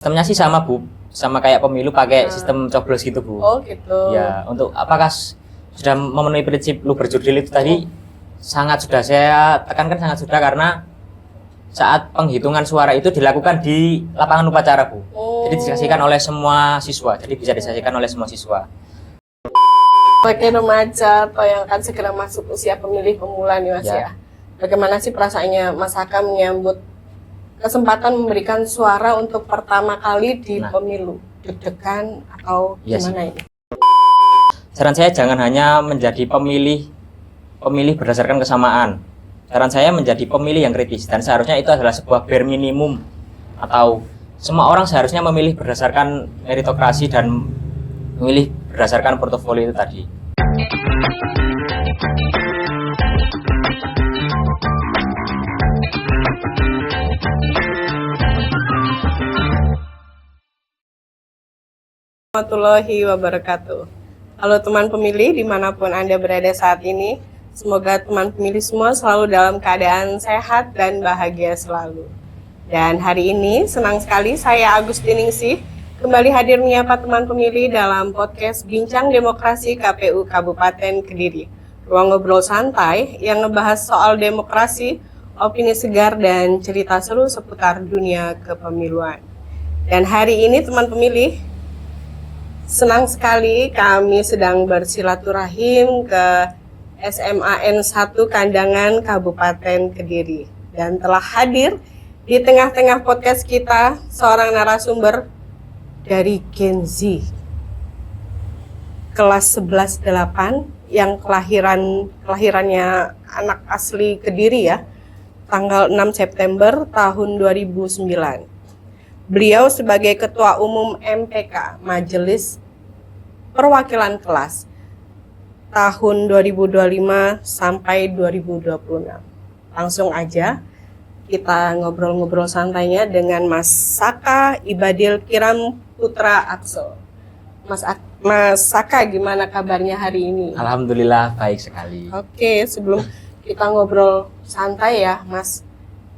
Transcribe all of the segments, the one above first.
Sistemnya sih sama Bu, sama kayak pemilu pakai sistem coblos gitu Bu. Oh gitu. Ya, untuk apakah sudah memenuhi prinsip luber jurdil itu tadi sangat sudah saya tekankan sangat sudah karena saat penghitungan suara itu dilakukan di lapangan upacara Bu. Jadi disaksikan oleh semua siswa, jadi bisa disaksikan oleh semua siswa. Bagi remaja atau yang akan segera masuk usia pemilih pemula nih Mas ya. Bagaimana sih perasaannya Mas Haka menyambut kesempatan memberikan suara untuk pertama kali di pemilu? Deg-degan atau gimana ini? Saran saya jangan hanya menjadi pemilih berdasarkan kesamaan. Saran saya menjadi pemilih yang kritis, dan seharusnya itu adalah sebuah bare minimum, atau semua orang seharusnya memilih berdasarkan meritokrasi dan memilih berdasarkan portofolio itu tadi. Warahmatullahi wabarakatuh. Halo teman pemilih dimanapun Anda berada saat ini, semoga teman pemilih semua selalu dalam keadaan sehat dan bahagia selalu. Dan hari ini senang sekali saya Agustiningsih kembali hadir menyapa teman pemilih dalam podcast Bincang Demokrasi KPU Kabupaten Kediri. Ruang ngobrol santai yang ngebahas soal demokrasi, opini segar dan cerita seru seputar dunia kepemiluan. Dan hari ini teman pemilih, senang sekali kami sedang bersilaturahim ke SMAN 1 Kandangan Kabupaten Kediri. Dan telah hadir di tengah-tengah podcast kita seorang narasumber dari Gen Z kelas 11-8 yang kelahirannya anak asli Kediri ya, tanggal 6 September tahun 2009. Beliau sebagai Ketua Umum MPK, Majelis Perwakilan Kelas, tahun 2025 sampai 2026. Langsung aja kita ngobrol-ngobrol santainya dengan Mas Saka Ibadil Kiram Putra Aksel. Mas Saka, gimana kabarnya hari ini? Alhamdulillah baik sekali. Oke, sebelum kita ngobrol santai ya Mas,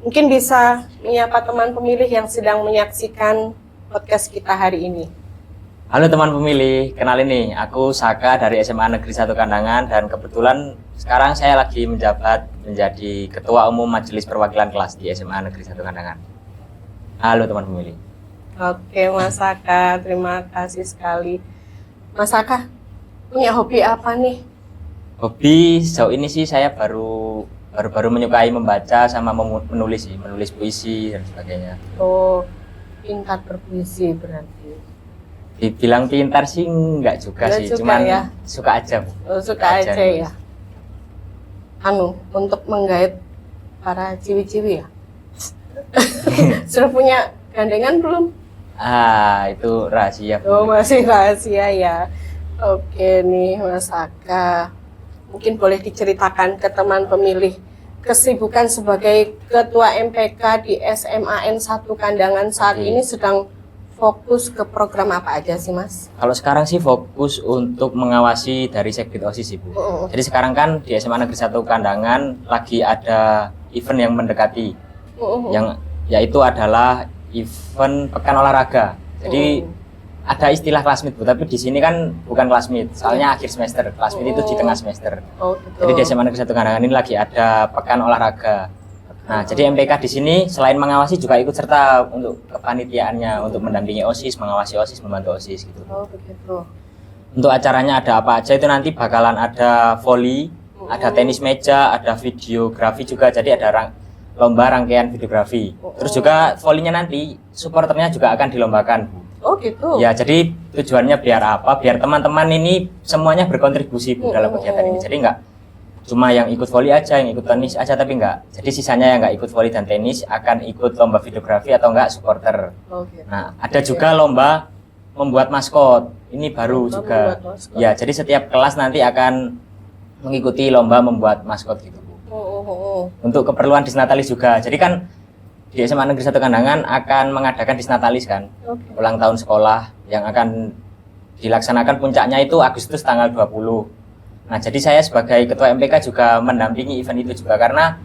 mungkin bisa menyapa teman pemilih yang sedang menyaksikan podcast kita hari ini. Halo teman pemilih, kenalin nih, aku Saka dari SMA Negeri 1 Kandangan, dan kebetulan sekarang saya lagi menjabat menjadi Ketua Umum Majelis Perwakilan Kelas di SMA Negeri 1 Kandangan. Halo teman pemilih. Oke Mas Saka, terima kasih sekali. Mas Saka, punya hobi apa nih? Hobi sejauh ini sih saya baru menyukai membaca sama menulis puisi dan sebagainya. Oh, pintar berpuisi berarti. Dibilang pintar sih enggak juga sih, cuman ya, suka aja. Oh, suka aja ya. Untuk menggait para ciwi-ciwi ya. Sudah punya gandengan belum? Itu rahasia. Oh, masih rahasia ya. Oke nih Mas Saka, mungkin boleh diceritakan ke teman pemilih kesibukan sebagai Ketua MPK di SMAN 1 Kandangan saat ini sedang fokus ke program apa aja sih Mas? Kalau sekarang sih fokus untuk mengawasi dari Sekbid OSIS Ibu. Jadi sekarang kan di SMA Negeri 1 Kandangan lagi ada event yang mendekati, yang yaitu adalah event Pekan Olahraga. Jadi ada istilah classmeet Bu, tapi di sini kan bukan classmeet, soalnya akhir semester. Classmeet itu di tengah semester. Jadi di SMA Negeri 1 Kandangan ini lagi ada Pekan Olahraga. Nah, jadi MPK di sini selain mengawasi juga ikut serta untuk kepanitiaannya, untuk mendampingi OSIS, mengawasi OSIS, membantu OSIS gitu. Oh, begitu. Untuk acaranya ada apa aja itu nanti bakalan ada volley, ada tenis meja, ada videografi juga. Jadi ada lomba rangkaian videografi. Terus juga volleynya nanti supporternya juga akan dilombakan. Oh gitu. Ya, jadi tujuannya biar apa? Biar teman-teman ini semuanya berkontribusi Bu dalam kegiatan ini. Jadi enggak cuma yang ikut volley aja, yang ikut tenis aja, tapi enggak. Jadi sisanya yang enggak ikut volley dan tenis akan ikut lomba videografi atau enggak supporter. Oh, gitu. Nah, ada juga lomba membuat maskot. Ini baru juga. Ya, jadi setiap kelas nanti akan mengikuti lomba membuat maskot gitu Bu. Untuk keperluan disnatalis juga. Jadi kan di SMA Negeri 1 Kandangan akan mengadakan disnatalis kan, ulang tahun sekolah yang akan dilaksanakan puncaknya itu Agustus tanggal 20. Nah, jadi saya sebagai Ketua MPK juga mendampingi event itu juga, karena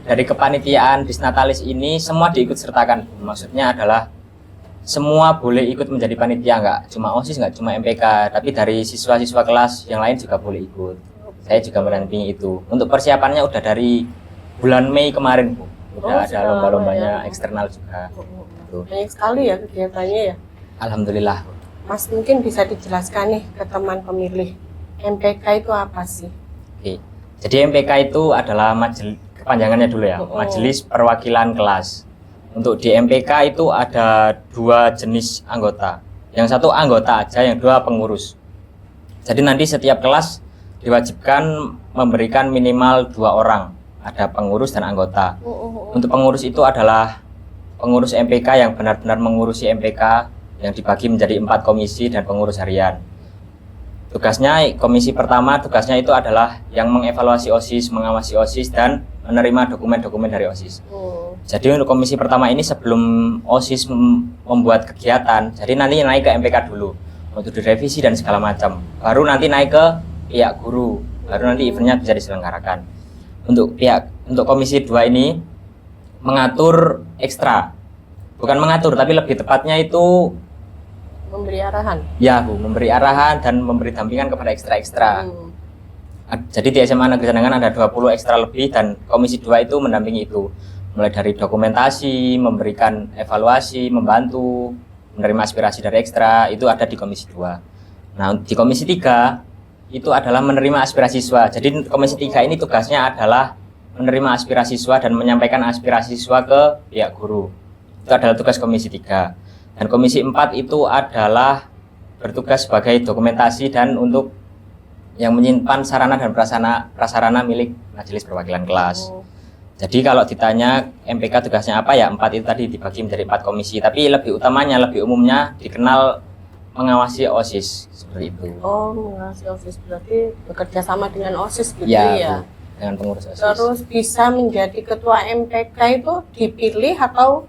dari kepanitiaan disnatalis ini semua diikut sertakan. Maksudnya adalah semua boleh ikut menjadi panitia, nggak cuma OSIS, nggak cuma MPK, tapi dari siswa-siswa kelas yang lain juga boleh ikut. Saya juga mendampingi itu. Untuk persiapannya udah dari bulan Mei kemarin, Bu. Udah ada sudah lomba-lombanya lama ya. eksternal juga. Tuh. Banyak sekali ya kegiatannya ya. Alhamdulillah. Mas mungkin bisa dijelaskan nih ke teman pemilih, MPK itu apa sih? Oke. Jadi MPK itu adalah kepanjangannya dulu ya, Majelis Perwakilan Kelas. Untuk di MPK itu ada 2 jenis anggota. Yang satu anggota aja, yang 2 pengurus. Jadi nanti setiap kelas diwajibkan memberikan minimal 2 orang. Ada pengurus dan anggota. Untuk pengurus itu adalah pengurus MPK yang benar-benar mengurusi MPK, yang dibagi menjadi 4 komisi dan pengurus harian. Tugasnya, komisi pertama tugasnya itu adalah yang mengevaluasi OSIS, mengawasi OSIS, dan menerima dokumen-dokumen dari OSIS. Jadi untuk komisi pertama ini sebelum OSIS membuat kegiatan, jadi nanti naik ke MPK dulu untuk direvisi dan segala macam. Baru nanti naik ke pihak guru, baru nanti eventnya bisa diselenggarakan. Untuk komisi 2 ini mengatur ekstra, bukan mengatur tapi lebih tepatnya itu Memberi arahan. ya Bu, memberi arahan dan memberi dampingan kepada ekstra-ekstra. Jadi di SMA Negeri Sandangan ada 20 ekstra lebih dan komisi 2 itu mendampingi itu. Mulai dari dokumentasi, memberikan evaluasi, membantu, menerima aspirasi dari ekstra, itu ada di komisi 2. Nah, di komisi 3 itu adalah menerima aspirasi siswa. Jadi komisi 3 ini tugasnya adalah menerima aspirasi siswa dan menyampaikan aspirasi siswa ke pihak guru. Itu adalah tugas komisi 3. Dan komisi 4 itu adalah bertugas sebagai dokumentasi dan untuk yang menyimpan sarana dan prasarana milik Majelis Perwakilan Kelas. Jadi kalau ditanya MPK tugasnya apa ya, 4 itu tadi dibagi menjadi 4 komisi, tapi lebih utamanya, lebih umumnya dikenal mengawasi OSIS seperti itu. Mengawasi OSIS berarti bekerja sama dengan OSIS gitu Ya, ya. Bu, dengan pengurus OSIS. Terus bisa menjadi ketua MPK itu dipilih atau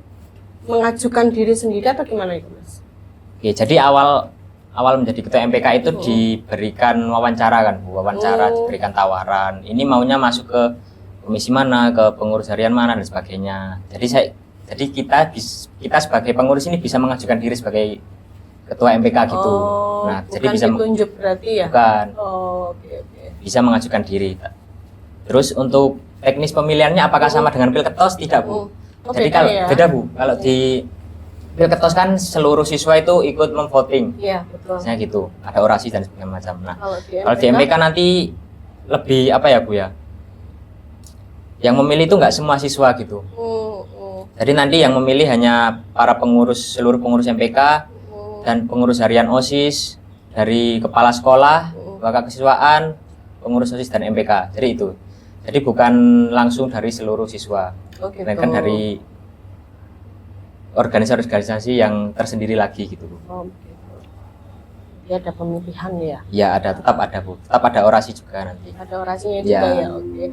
mengajukan diri sendiri atau gimana itu, Mas? Oke, jadi awal menjadi ketua MPK itu diberikan wawancara kan, Bu. Wawancara, diberikan tawaran. Ini maunya masuk ke komisi mana, ke pengurus harian mana dan sebagainya. Jadi kita sebagai pengurus ini bisa mengajukan diri sebagai ketua MPK gitu. Nah, bukan jadi bisa ditunjuk berarti ya? bukan. Oke. Bisa mengajukan diri. Terus untuk teknis pemilihannya apakah sama dengan Pilketos? Tidak, Bu. Jadi kalau beda, Bu. Kalau di Pilketos kan seluruh siswa itu ikut memvoting. Iya, betul. Misalnya gitu. Ada orasi dan sebagainya macam. Nah, Kalau di MPK nanti lebih apa ya, Bu ya? Yang memilih itu nggak semua siswa gitu. Jadi nanti yang memilih hanya para seluruh pengurus MPK dan pengurus harian OSIS, dari kepala sekolah, wakil kesiswaan, pengurus OSIS dan MPK. Jadi itu. Jadi bukan langsung dari seluruh siswa, melainkan dari organisasi-organisasi yang tersendiri lagi gitu, Bu. Gitu. Dia ada pemilihan ya? Ya tetap ada, Bu. Tetap ada orasi juga nanti. Ada orasinya juga ya, oke.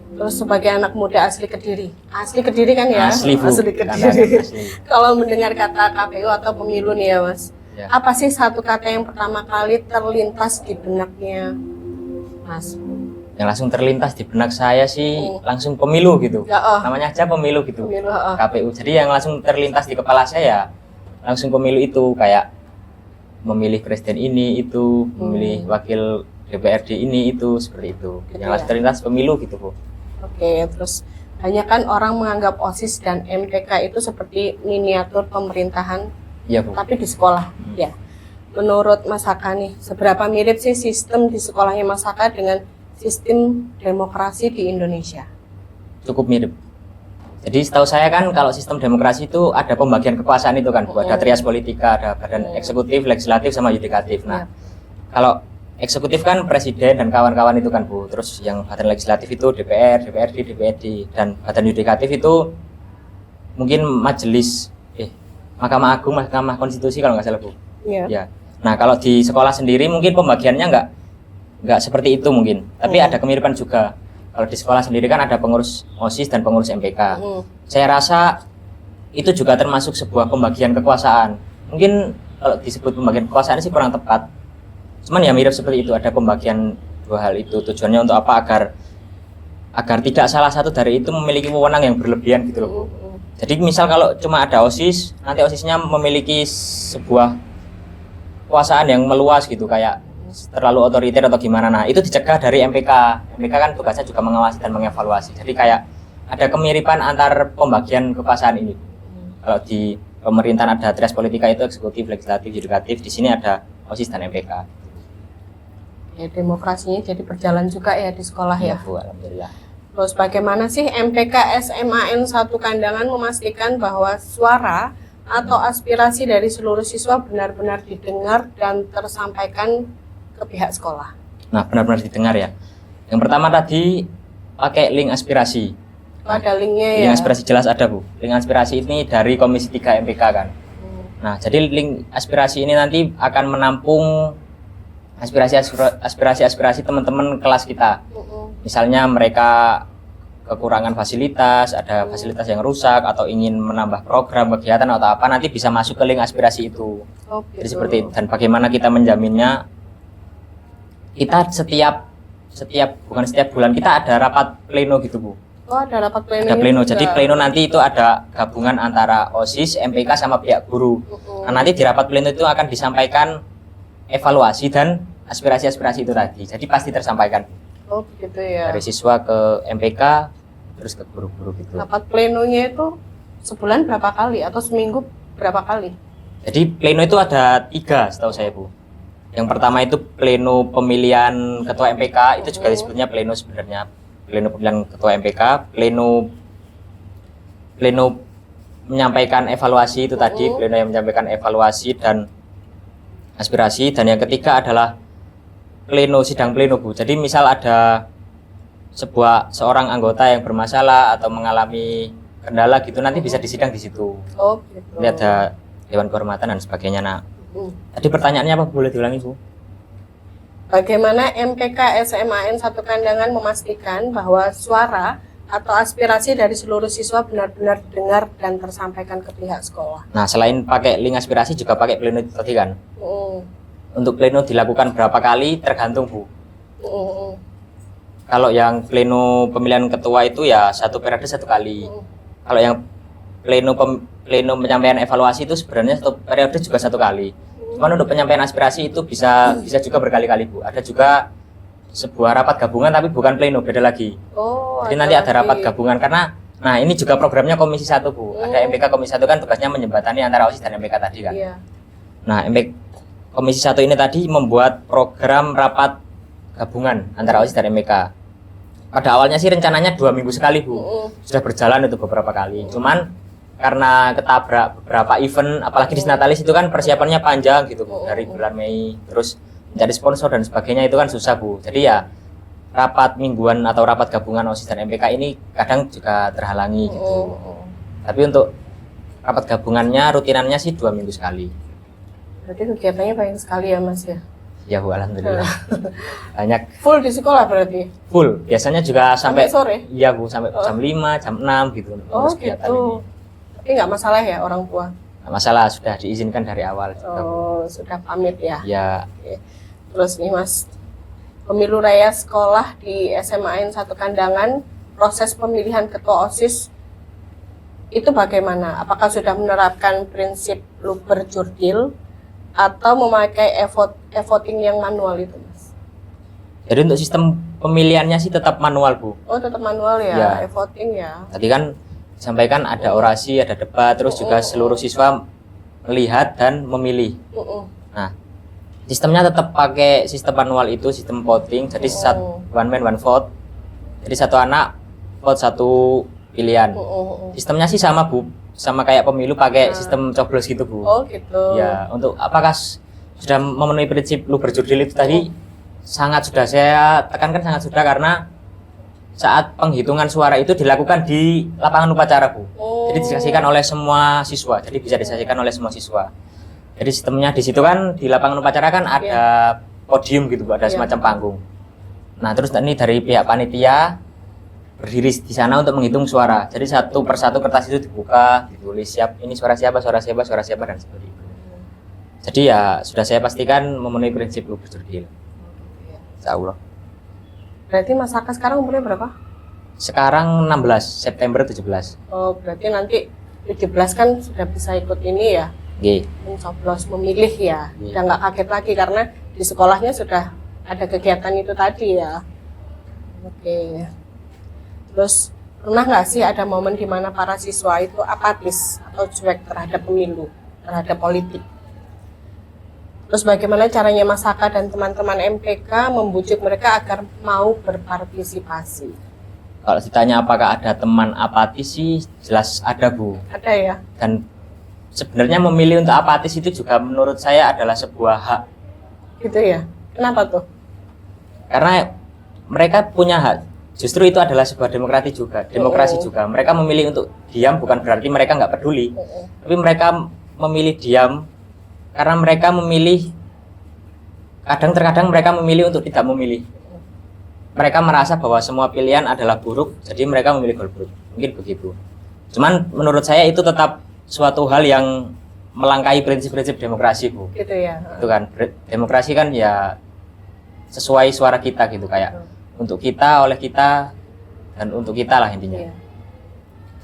Terus sebagai anak muda asli Kediri kan ya? Asli, Bu. Asli Kediri. Asli. Kalau mendengar kata KPU atau pemilu nih ya, Mas, Ya. apa sih satu kata yang pertama kali terlintas di benaknya Mas? Yang langsung terlintas di benak saya sih langsung pemilu gitu. Ya, Namanya aja pemilu gitu. Pemilu, KPU. Jadi yang langsung terlintas di kepala saya langsung pemilu itu, kayak memilih presiden ini itu, memilih wakil DPRD ini itu, seperti itu. Gitu Yang langsung terlintas pemilu gitu, Bu. Oke, terus banyak kan orang menganggap OSIS dan MPK itu seperti miniatur pemerintahan, Iya, Bu. tapi di sekolah. Ya. Menurut Mas Haka nih, seberapa mirip sih sistem di sekolahnya Mas Haka dengan sistem demokrasi di Indonesia? Cukup mirip. Jadi setahu saya kan kalau sistem demokrasi itu ada pembagian kekuasaan itu kan, Bu. Ada trias politika, ada badan eksekutif, legislatif, sama yudikatif. Nah, kalau eksekutif kan presiden dan kawan-kawan itu kan, Bu. Terus yang badan legislatif itu DPR, DPRD, DPRD, dan badan yudikatif itu mungkin majelis Mahkamah Agung, Mahkamah Konstitusi kalau nggak salah, Bu. Iya. Ya. Nah, kalau di sekolah sendiri mungkin pembagiannya nggak seperti itu mungkin, tapi ada kemiripan juga. Kalau di sekolah sendiri kan ada pengurus OSIS dan pengurus MPK. Saya rasa itu juga termasuk sebuah pembagian kekuasaan. Mungkin kalau disebut pembagian kekuasaan sih kurang tepat. Cuman ya mirip seperti itu, ada pembagian dua hal itu. Tujuannya untuk apa? Agar tidak salah satu dari itu memiliki wewenang yang berlebihan gitu loh. Jadi misal kalau cuma ada OSIS, nanti OSISnya memiliki sebuah kekuasaan yang meluas gitu, kayak terlalu otoriter atau gimana. Nah, itu dicegah dari MPK. MPK kan tugasnya juga mengawasi dan mengevaluasi. Jadi kayak ada kemiripan antar pembagian kekuasaan ini. Kalau di pemerintahan ada tres politika, itu eksekutif, legislatif, yudikatif. Di sini ada OSIS dan MPK. Ya, demokrasinya jadi berjalan juga ya di sekolah ya. Bu, alhamdulillah. Terus bagaimana sih MPK SMAN 1 Kandangan memastikan bahwa suara atau aspirasi dari seluruh siswa benar-benar didengar dan tersampaikan ke pihak sekolah? Nah, benar-benar didengar ya. Yang pertama tadi pakai link aspirasi. Ada linknya ya? Link aspirasi jelas ada, Bu. Link aspirasi ini dari Komisi 3 MPK kan. Nah, jadi link aspirasi ini nanti akan menampung aspirasi teman-teman kelas kita. Misalnya mereka kekurangan fasilitas, ada fasilitas yang rusak atau ingin menambah program kegiatan atau apa, nanti bisa masuk ke link aspirasi itu. Jadi seperti itu. Dan bagaimana kita menjaminnya? Kita setiap bulan kita ada rapat pleno gitu, Bu. Oh, ada rapat pleno. Ada pleno. Jadi pleno nanti itu ada gabungan antara OSIS, MPK sama pihak guru. Nah, nanti di rapat pleno itu akan disampaikan evaluasi dan aspirasi-aspirasi itu tadi. Jadi pasti tersampaikan. Oh, begitu ya. Dari siswa ke MPK terus ke guru-guru gitu. Rapat plenonya itu sebulan berapa kali atau seminggu berapa kali? Jadi pleno itu ada 3 setahu saya, Bu. Yang pertama itu pleno pemilihan ketua MPK, itu juga disebutnya pleno sebenarnya. Pleno pemilihan ketua MPK, pleno menyampaikan evaluasi itu tadi, pleno yang menyampaikan evaluasi dan aspirasi. Dan yang ketiga adalah sidang pleno, Bu. Jadi misal ada seorang anggota yang bermasalah atau mengalami kendala gitu, nanti bisa disidang di situ. Oh, gitu. Nanti ada dewan kehormatan dan sebagainya. Nah, tadi pertanyaannya apa, boleh diulangi, Bu? Bagaimana MPK SMAN 1 Kandangan memastikan bahwa suara atau aspirasi dari seluruh siswa benar-benar didengar dan tersampaikan ke pihak sekolah? Nah, selain pakai link aspirasi juga pakai pleno itu tadi kan. Untuk pleno dilakukan berapa kali tergantung, Bu. Kalau yang pleno pemilihan ketua itu ya 1 periode 1 kali. Kalau yang pleno penyampaian evaluasi itu sebenarnya 1 periode juga 1 kali. Cuman untuk penyampaian aspirasi itu bisa juga berkali-kali, Bu. Ada juga sebuah rapat gabungan tapi bukan pleno, beda lagi. Oh, jadi nanti ada rapat gabungan karena nah ini juga programnya Komisi 1, Bu. Ada MPK Komisi 1 kan tugasnya menjembatani antara OSIS dan MPK tadi kan. Iya. Nah, Komisi 1 ini tadi membuat program rapat gabungan antara OSIS dan MPK. Pada awalnya sih rencananya 2 minggu sekali, Bu. Sudah berjalan itu beberapa kali. Cuman karena ketabrak beberapa event, apalagi di Natalis itu kan persiapannya panjang gitu, Bu. Dari bulan Mei, terus mencari sponsor dan sebagainya itu kan susah, Bu. Jadi ya rapat mingguan atau rapat gabungan OSIS dan MPK ini kadang juga terhalangi gitu. Tapi untuk rapat gabungannya, rutinannya sih 2 minggu sekali. Berarti kegiatannya banyak sekali ya, Mas ya? Ya, Bu, alhamdulillah. Banyak. Full di sekolah berarti? Full. Biasanya juga sampai sore? Iya, Bu, sampai jam 5, jam 6 gitu. Oh, gitu. Tapi nggak masalah ya orang tua? Nggak masalah, sudah diizinkan dari awal. Oh, sudah pamit ya? Ya. Oke. Terus nih, Mas, pemilu raya sekolah di SMAN 1 Kandangan, proses pemilihan ketua OSIS itu bagaimana? Apakah sudah menerapkan prinsip luber jurdil atau memakai e-voting yang manual itu, Mas? Jadi untuk sistem pemilihannya sih tetap manual, Bu. Oh, tetap manual ya, Ya. e-voting ya. Tadi kan disampaikan ada orasi, ada debat, terus juga seluruh siswa melihat dan memilih. Nah, sistemnya tetap pakai sistem manual itu, sistem voting. Jadi one man one vote. Jadi satu anak vote 1 pilihan. Sistemnya sih sama, Bu. Sama kayak pemilu pakai sistem coblos gitu, Bu. Oh, gitu. Ya, untuk apakah sudah memenuhi prinsip luber jurdil itu tadi? Sudah saya tekankan sangat sudah, karena saat penghitungan suara itu dilakukan di lapangan upacara, Bu. Jadi disaksikan oleh semua siswa. Jadi bisa disaksikan oleh semua siswa. Jadi sistemnya di situ kan, di lapangan upacara kan ada podium gitu, Bu, ada semacam panggung. Nah, terus ini dari pihak panitia berdiri di sana untuk menghitung suara. Jadi satu persatu kertas itu dibuka, ditulis ini suara siapa, dan seperti itu. Jadi ya sudah saya pastikan memenuhi prinsip luber jurdil. Insyaallah. Berarti Mas Raka sekarang umurnya berapa? Sekarang 16, September 17. Oh, berarti nanti 17 kan sudah bisa ikut ini ya, Nggih. mencoblos memilih ya. Iya. Udah nggak kaget lagi karena di sekolahnya sudah ada kegiatan itu tadi ya. Oke. Terus pernah nggak sih ada momen di mana para siswa itu apatis atau cuek terhadap pemilu, terhadap politik? Terus bagaimana caranya Mas Saka dan teman-teman MPK membujuk mereka agar mau berpartisipasi? Kalau ditanya apakah ada teman apatis sih jelas ada, Bu. Ada ya? Dan sebenarnya memilih untuk apatis itu juga menurut saya adalah sebuah hak. Gitu ya? Kenapa tuh? Karena mereka punya hak. Justru itu adalah sebuah demokrasi juga. Mereka memilih untuk diam bukan berarti mereka nggak peduli. Tapi mereka memilih diam karena mereka memilih, terkadang mereka memilih untuk tidak memilih. Mereka merasa bahwa semua pilihan adalah buruk, jadi mereka memilih golput. Mungkin begitu. Cuman menurut saya itu tetap suatu hal yang melangkahi prinsip-prinsip demokrasi, Bu. Gitu ya? Itu kan, demokrasi kan ya sesuai suara kita gitu, kayak untuk kita, oleh kita, dan untuk kita lah intinya. Iya.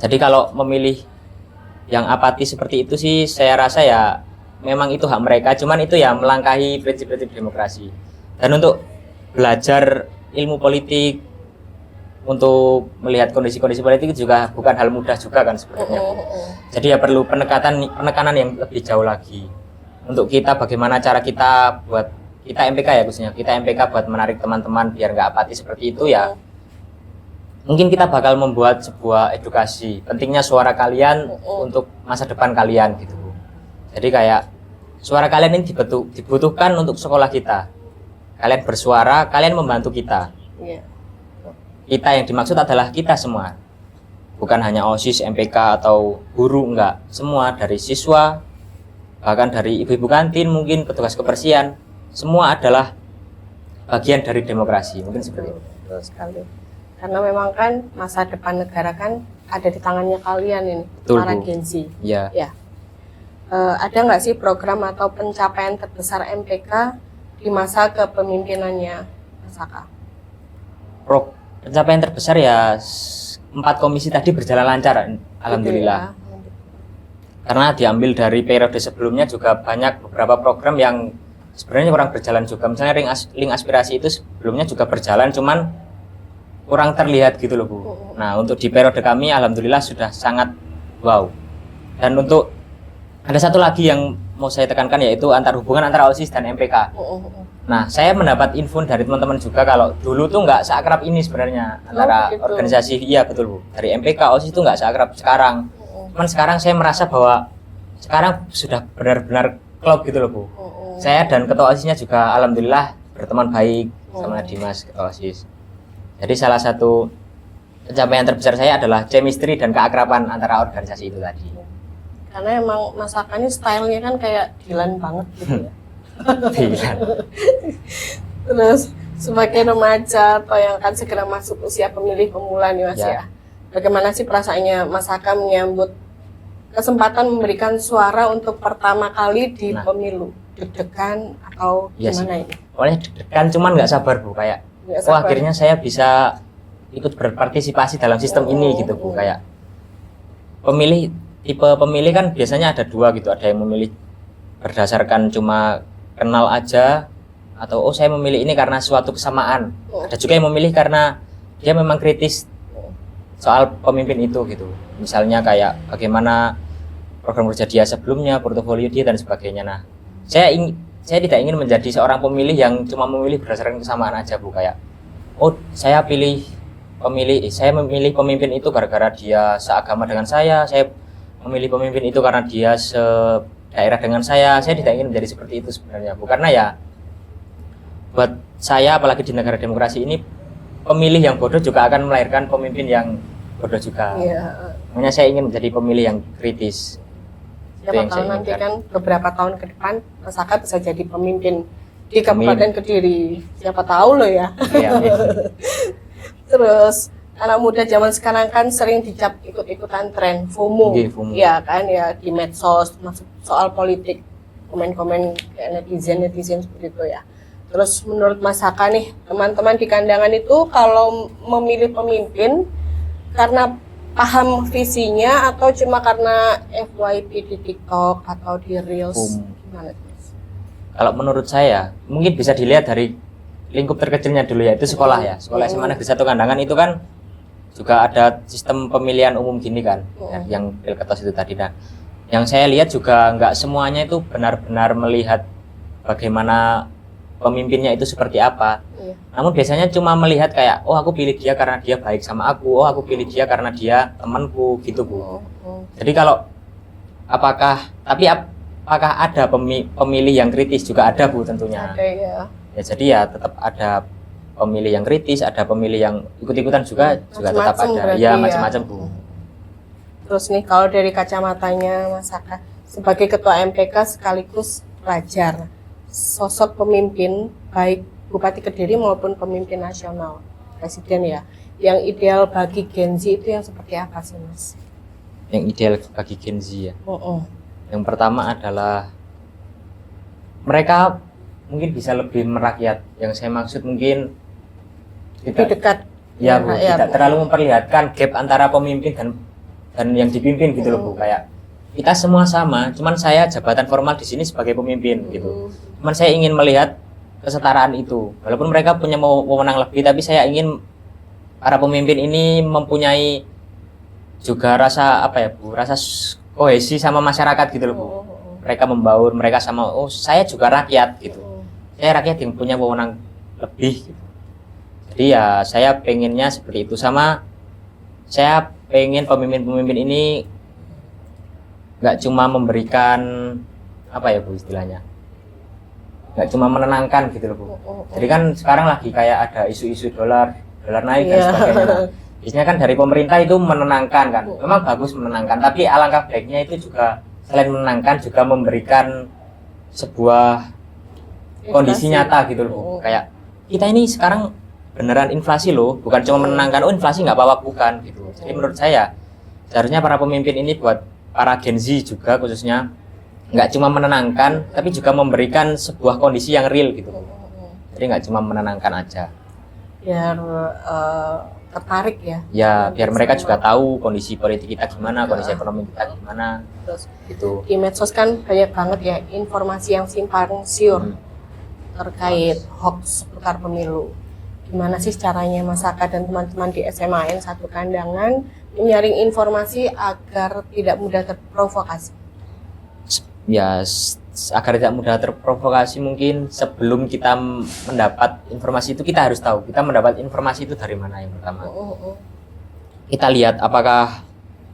Jadi kalau memilih yang apatis seperti itu sih saya rasa ya memang itu hak mereka, cuman itu ya melangkahi prinsip-prinsip demokrasi. Dan untuk belajar ilmu politik, untuk melihat kondisi-kondisi politik juga bukan hal mudah juga kan sebenarnya. Jadi ya perlu penekanan yang lebih jauh lagi. Untuk kita bagaimana cara kita buat, kita MPK ya khususnya, kita MPK buat menarik teman-teman biar nggak apatis seperti itu ya. Mungkin kita bakal membuat sebuah edukasi, pentingnya suara kalian untuk masa depan kalian gitu. Jadi kayak suara kalian ini dibutuhkan untuk sekolah kita. Kalian bersuara, kalian membantu kita. Iya. Kita yang dimaksud adalah kita semua. Bukan hanya OSIS, MPK atau guru, enggak. Semua dari siswa, bahkan dari ibu-ibu kantin, mungkin petugas kebersihan, semua adalah bagian dari demokrasi. Mungkin seperti itu. Betul sekali. Karena memang kan masa depan negara kan ada di tangannya kalian ini, Betul, para Bu. Gen Z. Ya. Ya. Ada nggak sih program atau pencapaian terbesar MPK di masa kepemimpinannya Mas Saka? Pencapaian terbesar ya 4 komisi tadi berjalan lancar, alhamdulillah. Gitu ya. Karena diambil dari periode sebelumnya juga banyak beberapa program yang sebenarnya kurang berjalan juga. Misalnya link aspirasi itu sebelumnya juga berjalan, cuman kurang terlihat gitu loh, Bu. Nah, untuk di periode kami alhamdulillah sudah sangat wow. Dan untuk ada satu lagi yang mau saya tekankan, yaitu hubungan antara OSIS dan MPK. Nah, saya mendapat info dari teman-teman juga kalau dulu tuh nggak seakrab ini sebenarnya antara begitu. organisasi. Iya betul, Bu. Dari MPK OSIS itu nggak seakrab sekarang. Cuman sekarang saya merasa bahwa sekarang sudah benar-benar klop gitu loh, Bu. Saya dan ketua OSISnya juga alhamdulillah berteman baik sama Dimas ketua OSIS. Jadi salah satu pencapaian terbesar saya adalah chemistry dan keakraban antara organisasi itu tadi. Karena emang Mas Saka ini stylenya kan kayak Dilan banget gitu ya. Iya. Terus sebagai remaja atau yang akan segera masuk usia pemilih pemula nih Mas ya. Bagaimana sih perasaannya Mas Saka menyambut kesempatan memberikan suara untuk pertama kali di pemilu? Deg-degan atau gimana ini? Pokoknya deg-degan, cuman nggak sabar, Bu, kayak akhirnya saya bisa ikut berpartisipasi dalam sistem ini gitu, Bu. Kayak tipe pemilih kan biasanya ada 2 gitu, ada yang memilih berdasarkan cuma kenal aja, atau saya memilih ini karena suatu kesamaan. Ada juga yang memilih karena dia memang kritis soal pemimpin itu gitu. Misalnya kayak bagaimana program kerja dia sebelumnya, portofolio dia dan sebagainya. Nah, saya tidak ingin menjadi seorang pemilih yang cuma memilih berdasarkan kesamaan aja, Bu. Kayak saya memilih pemimpin itu gara-gara dia seagama dengan saya memilih pemimpin itu karena dia sedaerah dengan saya tidak ingin menjadi seperti itu sebenarnya, Bu. Karena ya buat saya, apalagi di negara demokrasi ini, pemilih yang bodoh juga akan melahirkan pemimpin yang bodoh juga. Iya. Makanya saya ingin menjadi pemilih yang kritis. Siapa tahu nanti kan beberapa tahun ke depan Mas Saka bisa jadi pemimpin di Kabupaten Kediri. Siapa tahu loh ya. Iya. Terus anak muda zaman sekarang kan sering dicap ikut-ikutan tren FOMO. Ya kan ya, di medsos masuk soal politik, komen-komen netizen seperti itu ya. Terus menurut Mas Saka nih, teman-teman di kandangan itu kalau memilih pemimpin karena paham visinya atau cuma karena FYP di TikTok atau di Reels? Gimana? Kalau menurut saya mungkin bisa dilihat dari lingkup terkecilnya dulu, yaitu sekolah ya. Sekolah SMA Negeri 1 Kandangan itu kan juga ada sistem pemilihan umum gini kan, yang Pilketos itu tadi. Nah, yang saya lihat juga nggak semuanya itu benar-benar melihat bagaimana pemimpinnya itu seperti apa. Namun biasanya cuma melihat kayak, oh aku pilih dia karena dia baik sama aku, oh aku pilih dia karena dia temanku gitu Bu. Jadi kalau apakah ada pemilih yang kritis juga ada Bu tentunya. Ada ya. Ya jadi ya tetap ada pemilih yang kritis, ada pemilih yang ikut-ikutan juga tetap ada. Ya macam-macam Bu. Terus nih kalau dari kacamatanya Mas Saka sebagai ketua MPK sekaligus pelajar, sosok pemimpin baik Bupati Kediri maupun pemimpin nasional, presiden ya, yang ideal bagi Gen Z itu yang seperti apa sih Mas? Yang ideal bagi Gen Z ya. Yang pertama adalah mereka mungkin bisa lebih merakyat. Yang saya maksud mungkin lebih dekat ya Bu, tidak terlalu memperlihatkan gap antara pemimpin dan yang dipimpin gitu loh Bu. Kayak kita semua sama, cuman saya jabatan formal di sini sebagai pemimpin gitu. Cuman saya ingin melihat kesetaraan itu. Walaupun mereka punya wewenang lebih, tapi saya ingin para pemimpin ini mempunyai juga rasa apa ya Bu, rasa kohesi sama masyarakat gitu loh Bu. Mereka membaur, mereka sama, oh saya juga rakyat gitu. Saya rakyat yang punya wewenang lebih gitu. Jadi ya saya pengennya seperti itu. Sama saya pengen pemimpin-pemimpin ini nggak cuma memberikan apa ya Bu istilahnya, nggak cuma menenangkan gitu loh Bu. Jadi kan sekarang lagi kayak ada isu-isu dolar naik dan sebagainya. Biasanya kan dari pemerintah itu menenangkan kan, memang bagus menenangkan, tapi alangkah baiknya itu juga selain menenangkan juga memberikan sebuah kondisi nyata gitu loh. Kayak kita ini sekarang beneran inflasi loh, bukan cuma menenangkan, oh inflasi nggak apa-apa, bukan gitu. Jadi menurut saya seharusnya para pemimpin ini buat para Gen Z juga khususnya nggak cuma menenangkan, tapi juga memberikan sebuah kondisi yang real gitu. Jadi nggak cuma menenangkan aja. Biar tertarik ya. Ya biar mereka juga tahu kondisi politik kita gimana, kondisi ekonomi kita gimana. Terus gitu. Di medsos kan banyak banget ya informasi yang simpang siur terkait hoax seputar pemilu. Gimana sih caranya Mas Saka dan teman-teman di SMAN 1 Kandangan menyaring informasi agar tidak mudah terprovokasi? Ya agar tidak mudah terprovokasi mungkin sebelum kita mendapat informasi itu kita harus tahu kita mendapat informasi itu dari mana. Yang pertama kita lihat apakah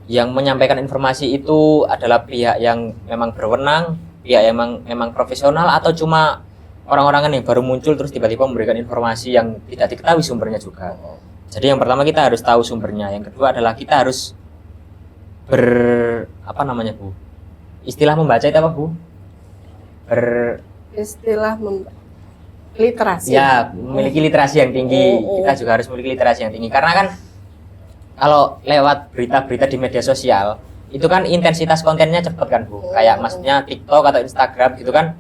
yang menyampaikan informasi itu adalah pihak yang memang berwenang, pihak yang memang profesional, atau cuma orang-orang yang baru muncul terus tiba-tiba memberikan informasi yang tidak diketahui sumbernya juga. Jadi yang pertama kita harus tahu sumbernya. Yang kedua adalah kita harus Bu? Istilah membaca itu apa Bu? Literasi. Ya, memiliki literasi yang tinggi. Kita juga harus memiliki literasi yang tinggi. Karena kan kalau lewat berita-berita di media sosial itu kan intensitas kontennya cepat kan Bu. Kayak maksudnya TikTok atau Instagram gitu kan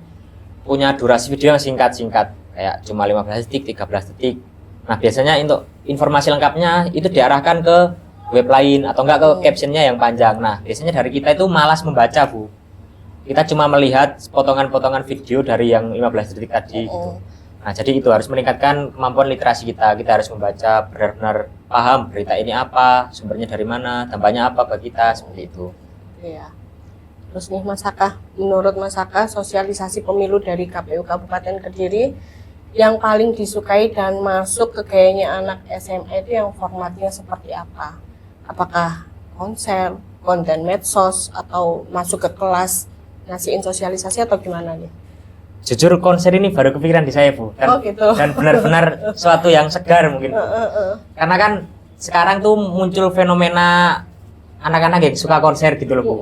punya durasi video yang singkat-singkat, kayak cuma 15 detik, 13 detik. Nah biasanya untuk informasi lengkapnya itu diarahkan ke web lain atau enggak ke captionnya yang panjang. Nah biasanya dari kita itu malas membaca Bu. Kita cuma melihat potongan-potongan video dari yang 15 detik tadi gitu. Nah jadi itu harus meningkatkan kemampuan literasi kita. Kita harus membaca, benar-benar paham berita ini apa, sumbernya dari mana, dampaknya apa bagi kita, seperti itu. Iya. Terus nih Mas Saka, menurut Mas Saka sosialisasi pemilu dari KPU Kabupaten Kediri yang paling disukai dan masuk ke gayanya anak SMA itu yang formatnya seperti apa? Apakah konser, konten medsos, atau masuk ke kelas ngasihin sosialisasi atau gimana nih? Jujur konser ini baru kepikiran di saya Bu, dan benar-benar suatu yang segar mungkin Bu. Karena kan sekarang tuh muncul fenomena anak-anak yang suka konser gitu loh Bu.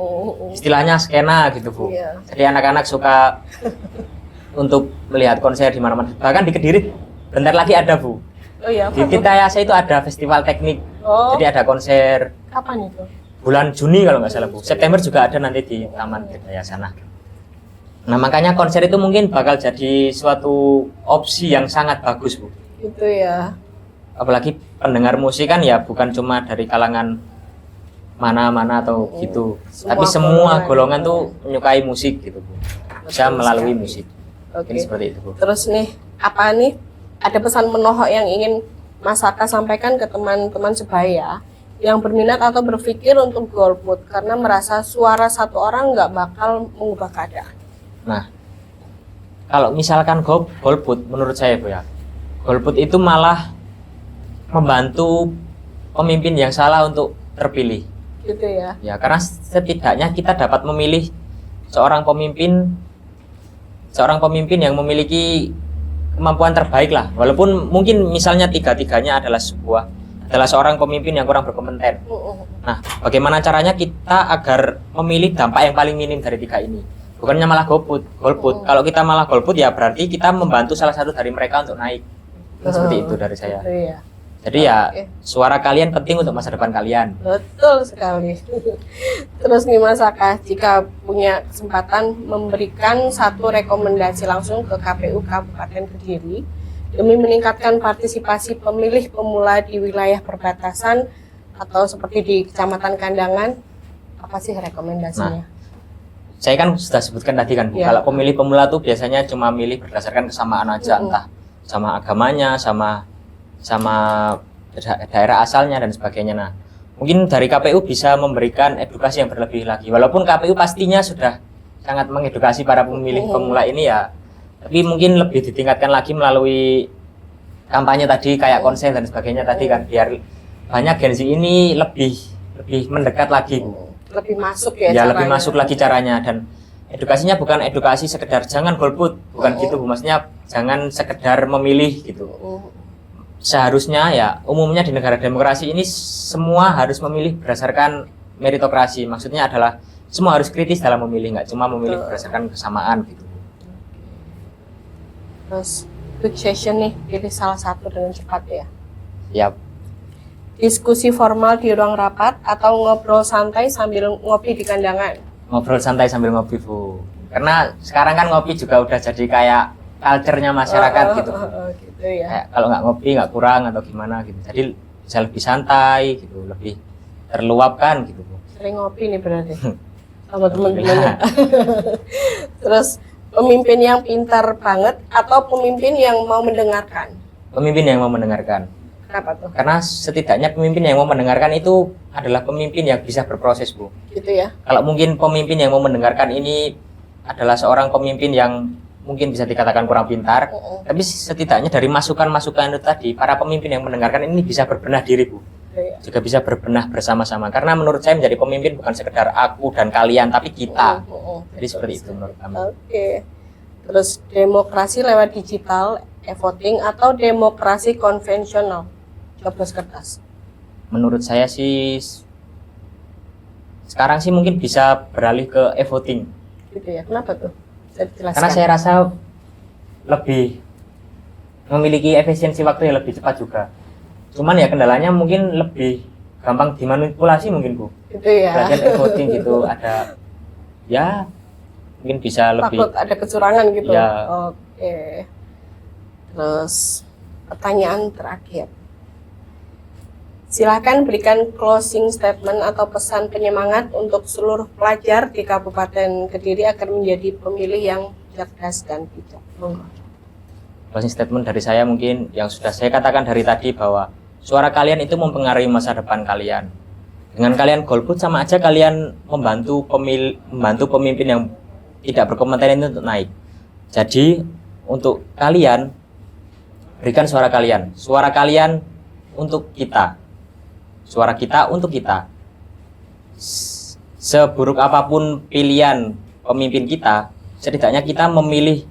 Istilahnya skena gitu Bu. Jadi anak-anak suka untuk melihat konser di mana-mana. Bahkan di Kediri bentar lagi ada Bu. Oh iya. Di Tirtayasa itu ada festival teknik. Jadi ada konser. Kapan itu? Bulan Juni kalau nggak salah Bu. September juga ada nanti di Taman Tirtayasa. Nah makanya konser itu mungkin bakal jadi suatu opsi yang sangat bagus Bu. Itu ya. Apalagi pendengar musik kan ya bukan cuma dari kalangan mana atau gitu. Semua Tapi semua golongan. golongan tuh menyukai musik gitu Bu. Bisa Betul melalui sekali. musik. Oke. Mungkin seperti itu Bu. Terus nih, apa nih? Ada pesan menohok yang ingin Mas Saka sampaikan ke teman-teman sebaya yang berminat atau berpikir untuk golput karena merasa suara satu orang nggak bakal mengubah keadaan. Nah, kalau misalkan golput menurut saya Bu ya, golput itu malah membantu pemimpin yang salah untuk terpilih. Gitu ya. Ya, karena setidaknya kita dapat memilih seorang pemimpin yang memiliki kemampuan terbaik lah. Walaupun mungkin misalnya tiga-tiganya adalah seorang pemimpin yang kurang berkompeten. Nah, bagaimana caranya kita agar memilih dampak yang paling minim dari tiga ini? Bukannya malah golput. Kalau kita malah golput ya berarti kita membantu salah satu dari mereka untuk naik. Seperti itu dari saya. Gitu ya. Jadi ya Oke. suara kalian penting untuk masa depan kalian. Betul sekali. Terus nih Mas Saka, jika punya kesempatan memberikan satu rekomendasi langsung ke KPU Kabupaten Kediri demi meningkatkan partisipasi pemilih pemula di wilayah perbatasan atau seperti di Kecamatan Kandangan, apa sih rekomendasinya? Saya kan sudah sebutkan tadi kan Bu, Ya. kalau pemilih pemula tuh biasanya cuma milih berdasarkan kesamaan aja, entah sama agamanya, sama daerah asalnya dan sebagainya. Nah, mungkin dari KPU bisa memberikan edukasi yang berlebih lagi. Walaupun KPU pastinya sudah sangat mengedukasi para pemilih pemula ini ya, tapi mungkin lebih ditingkatkan lagi melalui kampanye tadi kayak konser dan sebagainya tadi kan, biar banyak Gen Z ini lebih mendekat lagi Bu. Lebih masuk ya, Ya caranya. lebih masuk lagi caranya, dan edukasinya bukan edukasi sekedar jangan golput, bukan gitu Bu. Maksudnya jangan sekedar memilih gitu. Seharusnya ya umumnya di negara demokrasi ini semua harus memilih berdasarkan meritokrasi. Maksudnya adalah semua harus kritis dalam memilih, nggak cuma memilih berdasarkan kesamaan gitu. Terus quick session nih, pilih salah satu dengan cepat ya. Ya, Diskusi formal di ruang rapat atau ngobrol santai sambil ngopi di kandangan. ngobrol santai sambil ngopi Bu. Karena sekarang kan ngopi juga udah jadi kayak culture-nya masyarakat gitu. Gitu ya. Kayak kalau nggak ngopi nggak kurang atau gimana gitu. Jadi bisa lebih santai gitu, lebih terluapkan gitu Bu. Sering ngopi nih berarti sama teman-temannya. Terus pemimpin yang pintar banget atau pemimpin yang mau mendengarkan? Pemimpin yang mau mendengarkan. Kenapa tuh? Karena setidaknya pemimpin yang mau mendengarkan itu adalah pemimpin yang bisa berproses Bu. Gitu ya. Kalau mungkin pemimpin yang mau mendengarkan ini adalah seorang pemimpin yang mungkin bisa dikatakan kurang pintar, tapi setidaknya dari masukan-masukan itu tadi, para pemimpin yang mendengarkan ini bisa berbenah diri Bu. Iya. Juga bisa berbenah bersama-sama. Karena menurut saya menjadi pemimpin bukan sekedar aku dan kalian, tapi kita. Jadi seperti itu menurut kami. Oke. Terus demokrasi lewat digital, e-voting atau demokrasi konvensional? Coblos kertas. Menurut saya sih sekarang sih mungkin bisa beralih ke e-voting. Gitu ya. Kenapa tuh? Bisa dijelaskan? Karena saya rasa lebih memiliki efisiensi waktu yang lebih cepat juga. Cuman ya kendalanya mungkin lebih gampang dimanipulasi mungkin Bu. Gitu ya. Belajar e-voting gitu ada ya mungkin bisa lebih Takut ada kecurangan gitu. Ya. Oke. Terus pertanyaan terakhir. Silakan berikan closing statement atau pesan penyemangat untuk seluruh pelajar di Kabupaten Kediri agar menjadi pemilih yang cerdas dan bijak. Monggo. closing statement dari saya mungkin yang sudah saya katakan dari tadi bahwa suara kalian itu mempengaruhi masa depan kalian. Dengan kalian golput sama aja kalian membantu pemimpin yang tidak berkompeten itu untuk naik. Jadi untuk kalian berikan suara kalian. Suara kalian untuk kita. Suara kita untuk kita. Seburuk apapun pilihan pemimpin kita, setidaknya kita memilih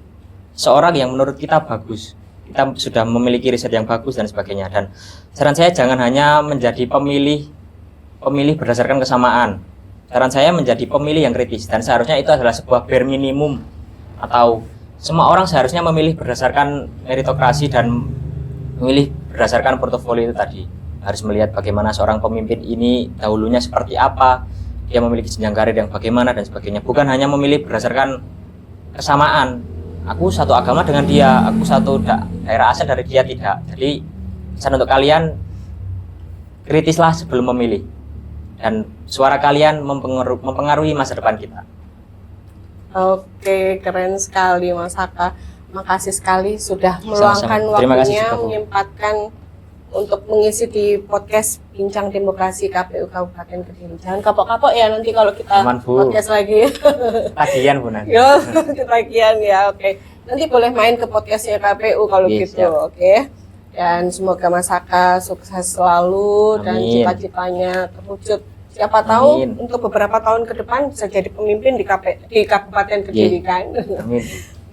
seorang yang menurut kita bagus. Kita sudah memiliki riset yang bagus dan sebagainya. Dan saran saya jangan hanya menjadi pemilih berdasarkan kesamaan. Saran saya menjadi pemilih yang kritis, dan seharusnya itu adalah sebuah bare minimum, atau semua orang seharusnya memilih berdasarkan meritokrasi dan memilih berdasarkan portofolio itu tadi. Harus melihat bagaimana seorang pemimpin ini dahulunya seperti apa, dia memiliki jenjang karir yang bagaimana dan sebagainya. Bukan hanya memilih berdasarkan kesamaan. Aku satu agama dengan dia, aku satu daerah asal dari dia, tidak. Jadi pesan untuk kalian, kritislah sebelum memilih. dan suara kalian mempengaruhi masa depan kita. Oke, keren sekali Mas Haka. Makasih sekali sudah meluangkan Sama-sama. Terima kasih waktunya juga, Bu. menyempatkan untuk mengisi di podcast Bincang Demokrasi KPU Kabupaten Kediri. Jangan kapok-kapok ya nanti kalau kita Aman, Bu. podcast lagi. Tagihan Bu nanti. Yo, ketagihan ya, oke. Nanti boleh main ke podcastnya KPU kalau Iya, gitu, siap. oke. Dan semoga Mas Haka sukses selalu dan Amin. cita-citanya terwujud. Siapa tahu Amin. untuk beberapa tahun ke depan bisa jadi pemimpin di Kabupaten Kediri kan. Amin.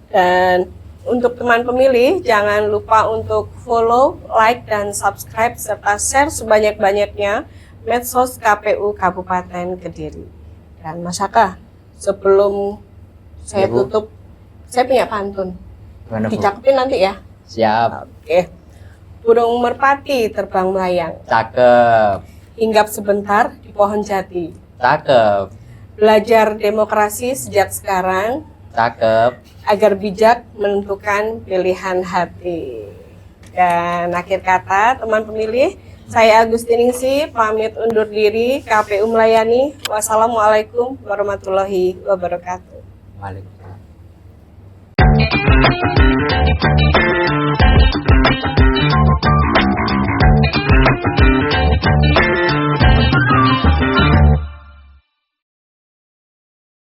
Dan untuk teman pemilih, jangan lupa untuk follow, like, dan subscribe, serta share sebanyak-banyaknya medsos KPU Kabupaten Kediri. Dan Mas Haka, sebelum saya Ya, Bu. tutup, saya punya pantun. Gimana, Bu? Dicakepin nanti ya. Siap. Oke. Burung merpati terbang melayang, Cakep. hinggap sebentar di pohon jati. Cakep. Belajar demokrasi sejak sekarang, Cakep. agar bijak menentukan pilihan hati. Dan akhir kata, teman pemilih, saya Agustiningsih pamit undur diri. KPU melayani. Wassalamualaikum warahmatullahi wabarakatuh. Waalaikumsalam.